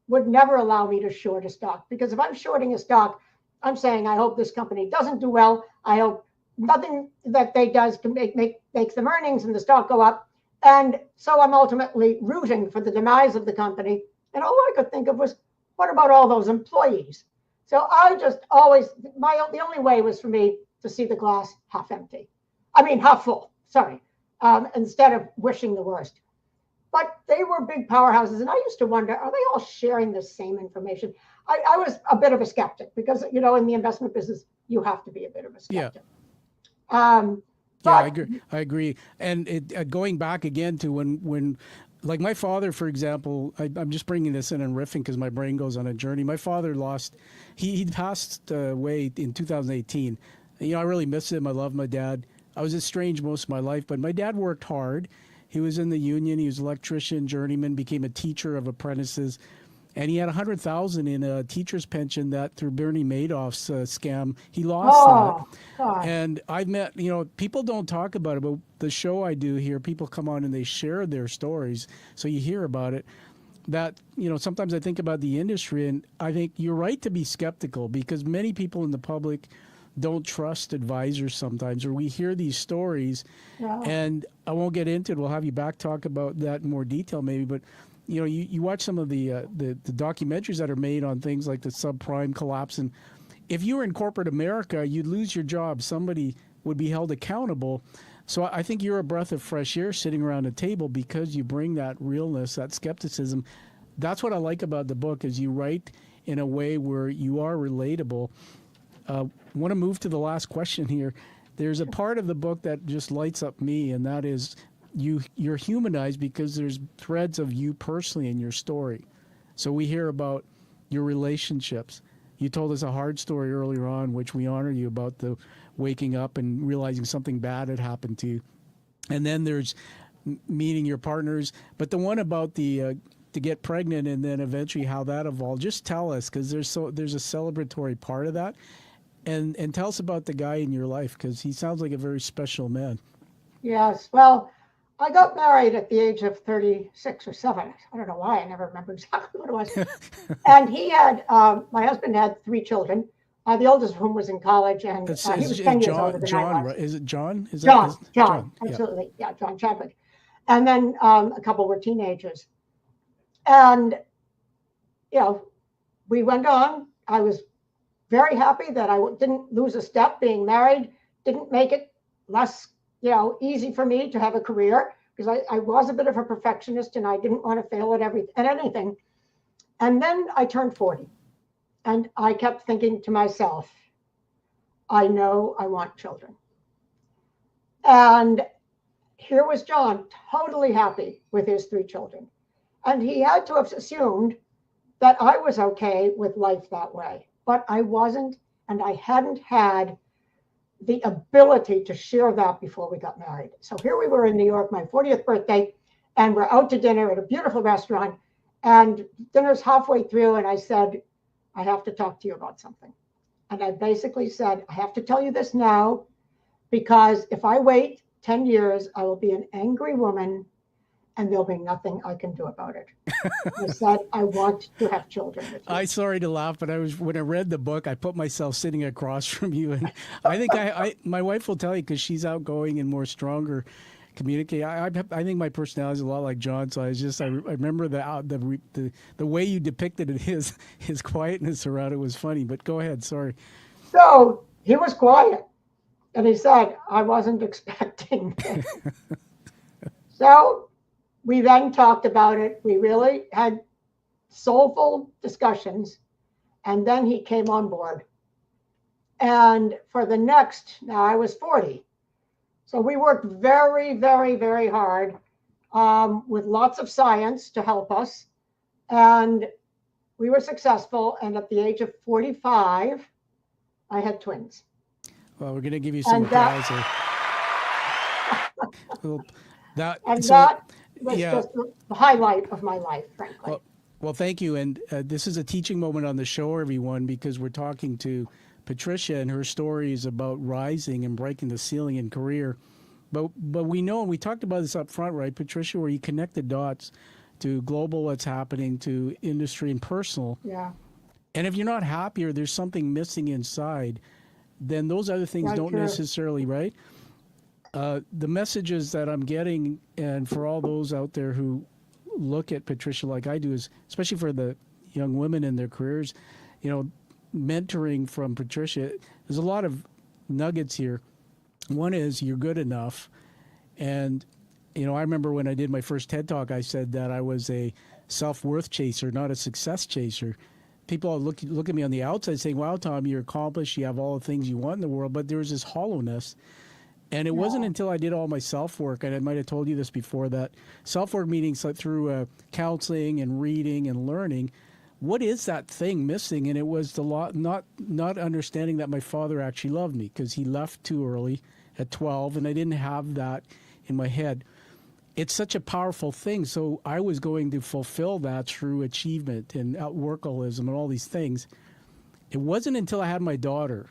would never allow me to short a stock. Because if I'm shorting a stock, I'm saying, I hope this company doesn't do well. I hope nothing that they does can makes them earnings and the stock go up. And so I'm ultimately rooting for the demise of the company. And all I could think of was, what about all those employees? So I just always, the only way was for me to see the glass half full, sorry, instead of wishing the worst. But they were big powerhouses. And I used to wonder, are they all sharing the same information? I was a bit of a skeptic because, in the investment business, you have to be a bit of a skeptic. Yeah. I agree. And going back again to when like my father, for example, I'm just bringing this in and riffing because my brain goes on a journey. My father he passed away in 2018. I really miss him. I love my dad. I was estranged most of my life, but my dad worked hard. He was in the union. He was an electrician, journeyman, became a teacher of apprentices. And he had $100,000 in a teacher's pension that through Bernie Madoff's scam, he lost that. God. And I've met, people don't talk about it, but the show I do here, people come on and they share their stories. So you hear about it. That, sometimes I think about the industry, and I think you're right to be skeptical because many people in the public don't trust advisors sometimes, or we hear these stories. Yeah. And I won't get into it. We'll have you back talk about that in more detail maybe, but you watch some of the documentaries that are made on things like the subprime collapse, and if you were in corporate America, you'd lose your job. Somebody would be held accountable. So I think you're a breath of fresh air sitting around a table because you bring that realness, that skepticism. That's what I like about the book is you write in a way where you are relatable. I want to move to the last question here. There's a part of the book that just lights up me, and that is you're humanized because there's threads of you personally in your story. So we hear about your relationships. You told us a hard story earlier on, which we honor you about the waking up and realizing something bad had happened to you. And then there's meeting your partners. But the one about the to get pregnant and then eventually how that evolved, just tell us, because there's a celebratory part of that. And tell us about the guy in your life, because he sounds like a very special man. Yes, well, I got married at the age of 36 or 7. I don't know why. I never remember exactly what it was. And he had, my husband had 3 children, the oldest of whom was in college, and he was 10 years older than I was. Right? Is it John? John, absolutely. Yeah, John Chadwick. And then a couple were teenagers. And, we went on. I was very happy that I didn't lose a step being married, didn't make it less easy for me to have a career because I was a bit of a perfectionist and I didn't want to fail at anything. And then I turned 40 and I kept thinking to myself, I know I want children. And here was John, totally happy with his 3 children. And he had to have assumed that I was okay with life that way. But I wasn't, and I hadn't had the ability to share that before we got married. So here we were in New York, my 40th birthday, and we're out to dinner at a beautiful restaurant. And dinner's halfway through, and I said, I have to talk to you about something. And I basically said, I have to tell you this now, because if I wait 10 years, I will be an angry woman and there'll be nothing I can do about it. I said, I want to have children with you. I'm sorry to laugh, but when I read the book, I put myself sitting across from you. And I think my wife will tell you, because she's outgoing and more stronger, communicate. I think my personality is a lot like John, so I remember the way you depicted it, his quietness around it was funny. But go ahead, sorry. So he was quiet, and he said, I wasn't expecting it. So we then talked about it. We really had soulful discussions, and then he came on board. And for the next, now I was 40. So we worked very, very, very hard with lots of science to help us. And we were successful. And at the age of 45, I had twins. Well, we're going to give you some applause. That was just the highlight of my life, frankly. Well, thank you. And this is a teaching moment on the show, everyone, because we're talking to Patricia, and her story is about rising and breaking the ceiling in career. But we know, and we talked about this up front, right, Patricia, where you connect the dots to global, what's happening, to industry and personal. Yeah. And if you're not happy or there's something missing inside, then those other things don't necessarily, right? The messages that I'm getting, and for all those out there who look at Patricia like I do, is especially for the young women in their careers, mentoring from Patricia, there's a lot of nuggets here. One is you're good enough. And, I remember when I did my first TED Talk, I said that I was a self-worth chaser, not a success chaser. People look at me on the outside saying, wow, Tom, you're accomplished. You have all the things you want in the world. But there was this hollowness. And it wasn't until I did all my self-work, and I might have told you this before, that self-work meetings through counseling and reading and learning, what is that thing missing? And it was the not understanding that my father actually loved me, because he left too early at 12, and I didn't have that in my head. It's such a powerful thing. So I was going to fulfill that through achievement and workaholism and all these things. It wasn't until I had my daughter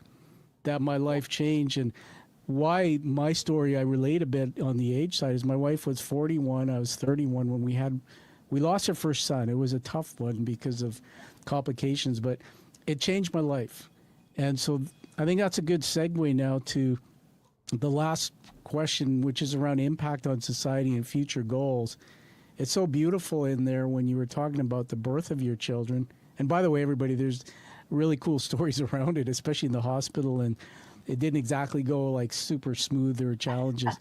that my life changed. And why my story I relate a bit on the age side is my wife was 41, I was 31 when we lost our first son. It was a tough one because of complications, but it changed my life. And so I think that's a good segue now to the last question, which is around impact on society and future goals. It's so beautiful in there when you were talking about the birth of your children. And by the way, everybody, there's really cool stories around it, especially in the hospital, and it didn't exactly go like super smooth. There were challenges.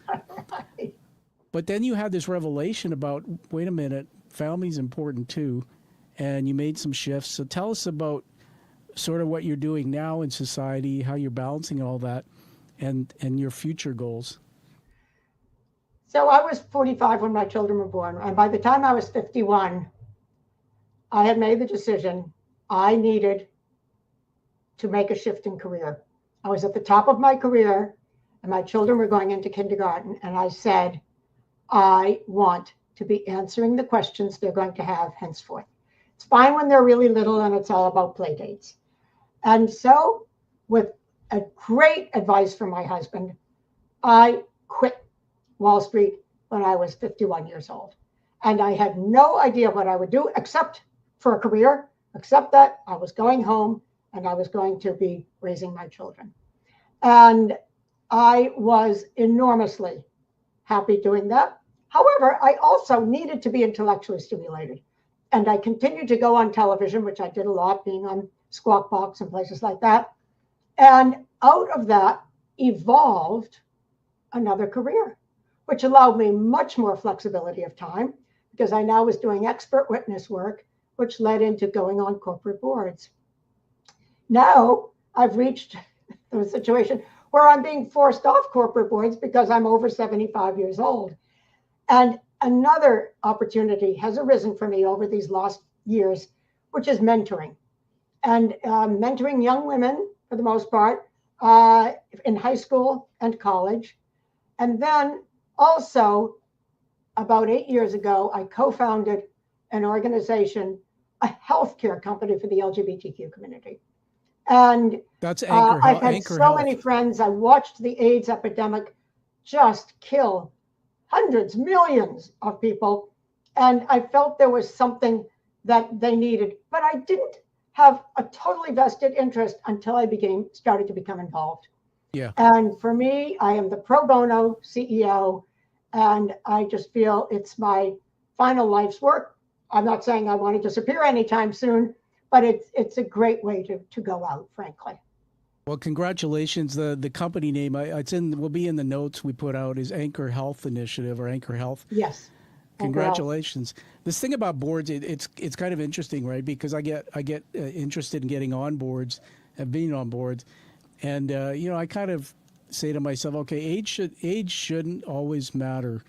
But then you had this revelation about, wait a minute, family's important too, and you made some shifts. So tell us about sort of what you're doing now in society, how you're balancing all that, and your future goals. So I was 45 when my children were born, and by the time I was 51, I had made the decision I needed to make a shift in career. I was at the top of my career, and my children were going into kindergarten, and I said, I want to be answering the questions they're going to have henceforth. It's fine when they're really little and it's all about play dates. And so, with a great advice from my husband, I quit Wall Street when I was 51 years old. And I had no idea what I would do except for a career, except that I was going home and I was going to be raising my children. And I was enormously happy doing that. However, I also needed to be intellectually stimulated. And I continued to go on television, which I did a lot, being on Squawk Box and places like that. And out of that evolved another career, which allowed me much more flexibility of time, because I now was doing expert witness work, which led into going on corporate boards. Now I've reached the situation where I'm being forced off corporate boards because I'm over 75 years old. And another opportunity has arisen for me over these last years, which is mentoring. And mentoring young women, for the most part, in high school and college. And then also, about 8 years ago, I co-founded an organization, a healthcare company for the LGBTQ community. And that's Anchor I've had Anchor so Health. many friends. I watched the AIDS epidemic just kill hundreds, millions of people. And I felt there was something that they needed, but I didn't have a totally vested interest until I started to become involved. Yeah. And for me, I am the pro bono CEO, and I just feel it's my final life's work. I'm not saying I want to disappear anytime soon, but it's a great way to go out, frankly. Well, congratulations. The company name, will be in the notes we put out, is Anchor Health Initiative or Anchor Health. Yes. Congratulations. This thing about boards, it's kind of interesting, right? Because I get interested in getting on boards and being on boards. And, I kind of say to myself, okay, age shouldn't always matter,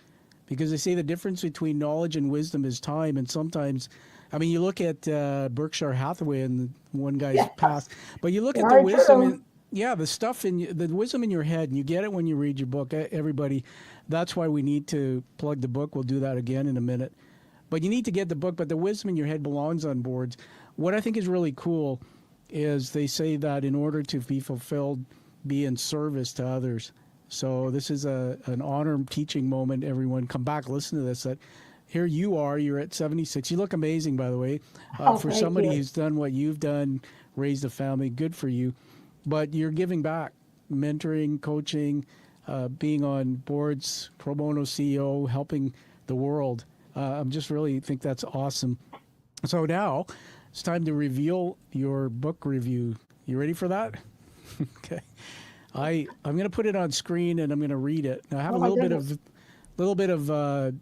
because they say the difference between knowledge and wisdom is time. And sometimes, I mean, you look at Berkshire Hathaway and one guy's past, but you look at the wisdom, the stuff the wisdom in your head, and you get it when you read your book. Everybody, that's why we need to plug the book. We'll do that again in a minute. But you need to get the book, but the wisdom in your head belongs on boards. What I think is really cool is they say that in order to be fulfilled, be in service to others. So this is an honor teaching moment. Everyone come back, listen to this. That here you are, you're at 76. You look amazing, by the way, for somebody who's done what you've done, raised a family. Good for you. But you're giving back, mentoring, coaching, being on boards, pro bono CEO, helping the world. I'm just really think that's awesome. So now it's time to reveal your book review. You ready for that? Okay. I'm going to put it on screen and I'm going to read it. Now, I have a little bit of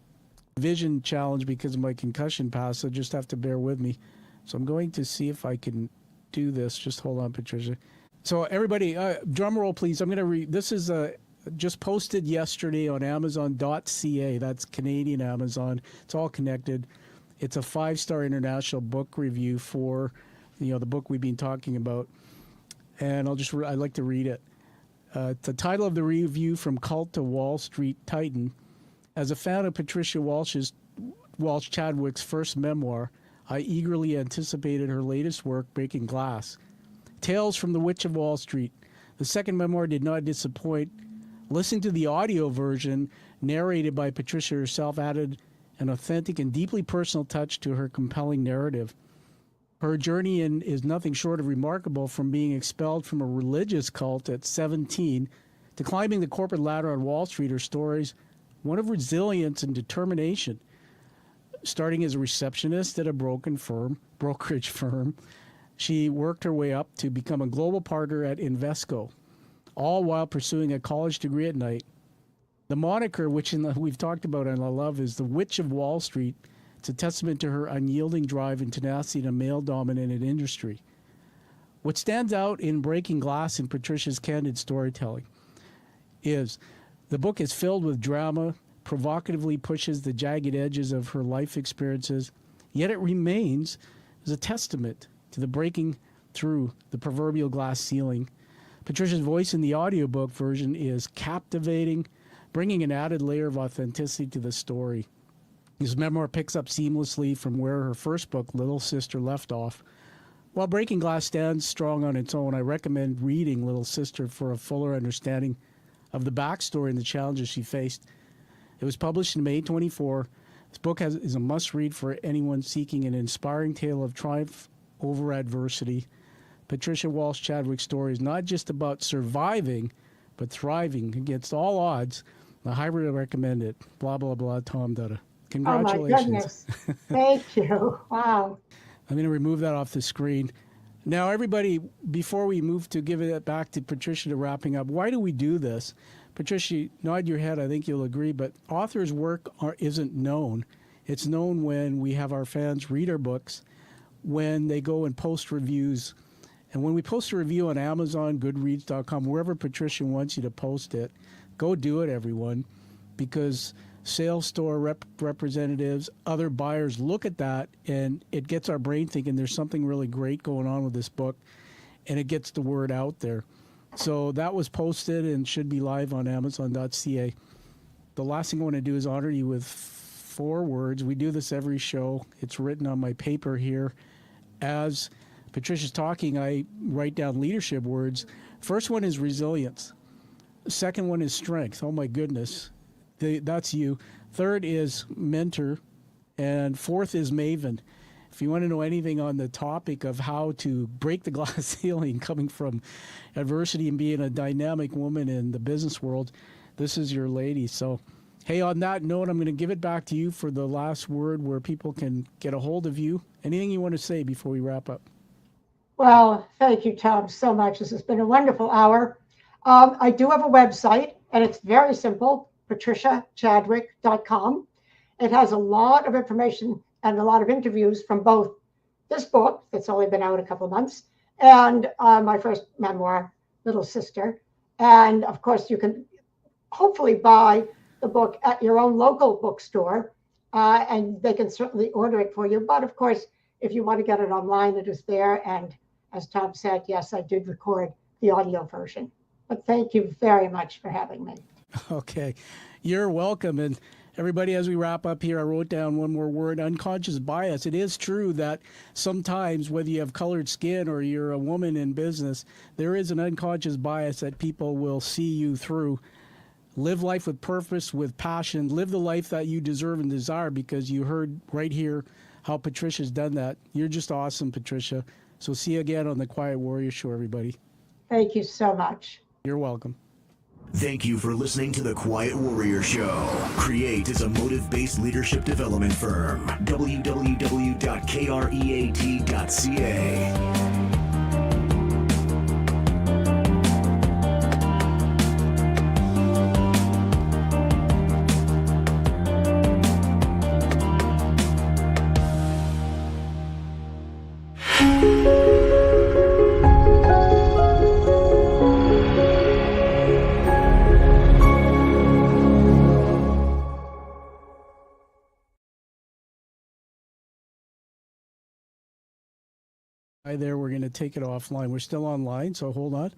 vision challenge because of my concussion pass, so just have to bear with me. So I'm going to see if I can do this. Just hold on, Patricia. So everybody, drum roll, please. I'm going to read. This is just posted yesterday on Amazon.ca. That's Canadian Amazon. It's all connected. It's a 5-star international book review for, the book we've been talking about. And I'd like to read it. The title of the review, From Cult to Wall Street Titan. As a fan of Patricia Walsh Chadwick's first memoir, I eagerly anticipated her latest work, Breaking Glass. Tales from the Witch of Wall Street. The second memoir did not disappoint. Listening to the audio version, narrated by Patricia herself, added an authentic and deeply personal touch to her compelling narrative. Her journey is nothing short of remarkable, from being expelled from a religious cult at 17 to climbing the corporate ladder on Wall Street. Her stories, one of resilience and determination. Starting as a receptionist at a brokerage firm, she worked her way up to become a global partner at Invesco, all while pursuing a college degree at night. The moniker, which we've talked about and I love, is the Witch of Wall Street. It's a testament to her unyielding drive and tenacity in a male-dominated industry. What stands out in Breaking Glass in Patricia's candid storytelling is the book is filled with drama, provocatively pushes the jagged edges of her life experiences, yet it remains as a testament to the breaking through the proverbial glass ceiling. Patricia's voice in the audiobook version is captivating, bringing an added layer of authenticity to the story. His memoir picks up seamlessly from where her first book, Little Sister, left off. While Breaking Glass stands strong on its own, I recommend reading Little Sister for a fuller understanding of the backstory and the challenges she faced. It was published in May 24. This book is a must-read for anyone seeking an inspiring tale of triumph over adversity. Patricia Walsh Chadwick's story is not just about surviving, but thriving against all odds. I highly recommend it. Blah, blah, blah, Tom Dutta. Congratulations. Oh, my goodness. Thank you. Wow. I'm going to remove that off the screen. Now, everybody, before we move to give it back to Patricia to wrapping up, why do we do this? Patricia, nod your head. I think you'll agree. But authors' work isn't known. It's known when we have our fans read our books, when they go and post reviews, And when we post a review on Amazon, Goodreads.com, wherever Patricia wants you to post it, go do it, everyone, because sales store representatives, other buyers look at that, and it gets our brain thinking there's something really great going on with this book, and it gets the word out there. So that was posted and should be live on Amazon.ca. The last thing I want to do is honor you with 4 words. We do this every show. It's written on my paper here. As Patricia's talking, I write down leadership words. First one is resilience. Second one is strength. Oh my goodness. That's you. Third is mentor. And fourth is maven. If you want to know anything on the topic of how to break the glass ceiling coming from adversity and being a dynamic woman in the business world, this is your lady. So, hey, on that note, I'm going to give it back to you for the last word where people can get a hold of you. Anything you want to say before we wrap up? Well, thank you, Tom, so much. This has been a wonderful hour. I do have a website, and it's very simple, patriciachadwick.com. It has a lot of information and a lot of interviews from both this book, that's only been out a couple of months, and my first memoir, Little Sister. And, of course, you can hopefully buy the book at your own local bookstore, and they can certainly order it for you. But, of course, if you want to get it online, it is there. And as Tom said, yes, I did record the audio version. But thank you very much for having me. Okay. You're welcome. And everybody, as we wrap up here, I wrote down one more word, unconscious bias. It is true that sometimes, whether you have colored skin or you're a woman in business, there is an unconscious bias that people will see you through. Live life with purpose, with passion. Live the life that you deserve and desire, because you heard right here how Patricia's done that. You're just awesome, Patricia. So see you again on the Quiet Warrior Show, everybody. Thank you so much. You're welcome. Thank you for listening to the Quiet Warrior Show. Create is a motive-based leadership development firm. www.kreat.ca. Hi there, we're going to take it offline. We're still online, so hold on.